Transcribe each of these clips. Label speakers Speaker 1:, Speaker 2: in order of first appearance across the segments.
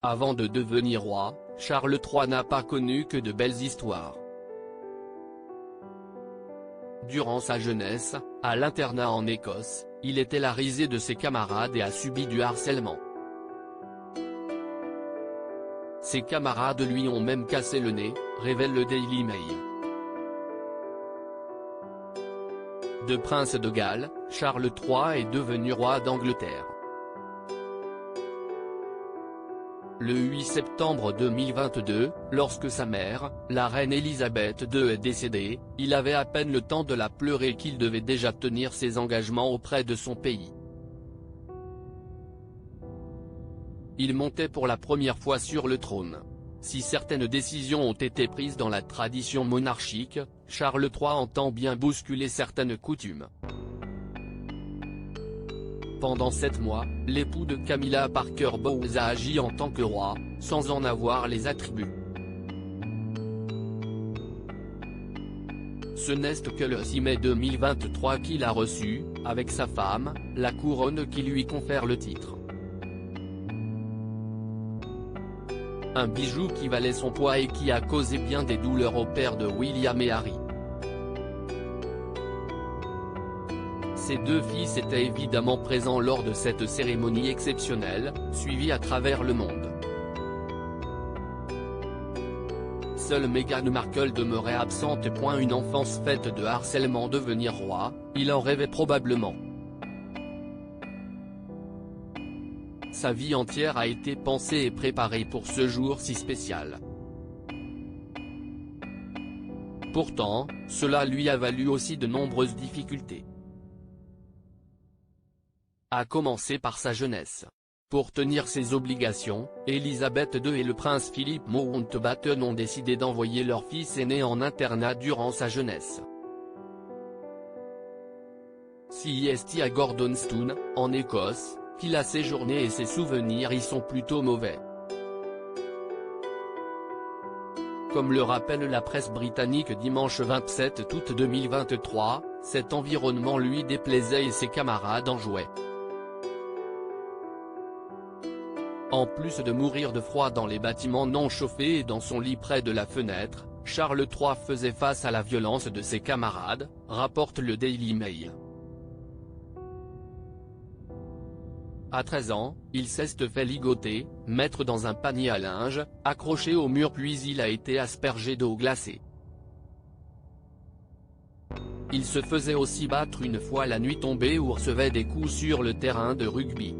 Speaker 1: Avant de devenir roi, Charles III n'a pas connu que de belles histoires. Durant sa jeunesse, à l'internat en Écosse, il était la risée de ses camarades et a subi du harcèlement. Ses camarades lui ont même cassé le nez, révèle le Daily Mail. De prince de Galles, Charles III est devenu roi d'Angleterre. Le 8 septembre 2022, lorsque sa mère, la reine Elisabeth II est décédée, il avait à peine le temps de la pleurer qu'il devait déjà tenir ses engagements auprès de son pays. Il montait pour la première fois sur le trône. Si certaines décisions ont été prises dans la tradition monarchique, Charles III entend bien bousculer certaines coutumes. Pendant 7 mois, l'époux de Camilla Parker Bowles a agi en tant que roi, sans en avoir les attributs. Ce n'est que le 6 mai 2023 qu'il a reçu, avec sa femme, la couronne qui lui confère le titre. Un bijou qui valait son poids et qui a causé bien des douleurs au père de William et Harry. Ses deux fils étaient évidemment présents lors de cette cérémonie exceptionnelle, suivie à travers le monde. Seule Meghan Markle demeurait absente. Une enfance faite de harcèlement, devenir roi, il en rêvait probablement. Sa vie entière a été pensée et préparée pour ce jour si spécial. Pourtant, cela lui a valu aussi de nombreuses difficultés. À commencer par sa jeunesse. Pour tenir ses obligations, Elisabeth II et le prince Philip Mountbatten ont décidé d'envoyer leur fils aîné en internat durant sa jeunesse. CIST à Gordonstoun, en Écosse, qu'il a séjourné et ses souvenirs y sont plutôt mauvais. Comme le rappelle la presse britannique dimanche 27 août 2023, cet environnement lui déplaisait et ses camarades en jouaient. En plus de mourir de froid dans les bâtiments non chauffés et dans son lit près de la fenêtre, Charles III faisait face à la violence de ses camarades, rapporte le Daily Mail. À 13 ans, il s'est fait ligoter, mettre dans un panier à linge, accroché au mur puis il a été aspergé d'eau glacée. Il se faisait aussi battre une fois la nuit tombée ou recevait des coups sur le terrain de rugby.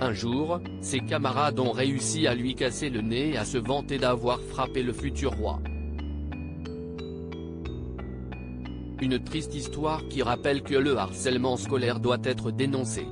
Speaker 1: Un jour, ses camarades ont réussi à lui casser le nez et à se vanter d'avoir frappé le futur roi. Une triste histoire qui rappelle que le harcèlement scolaire doit être dénoncé.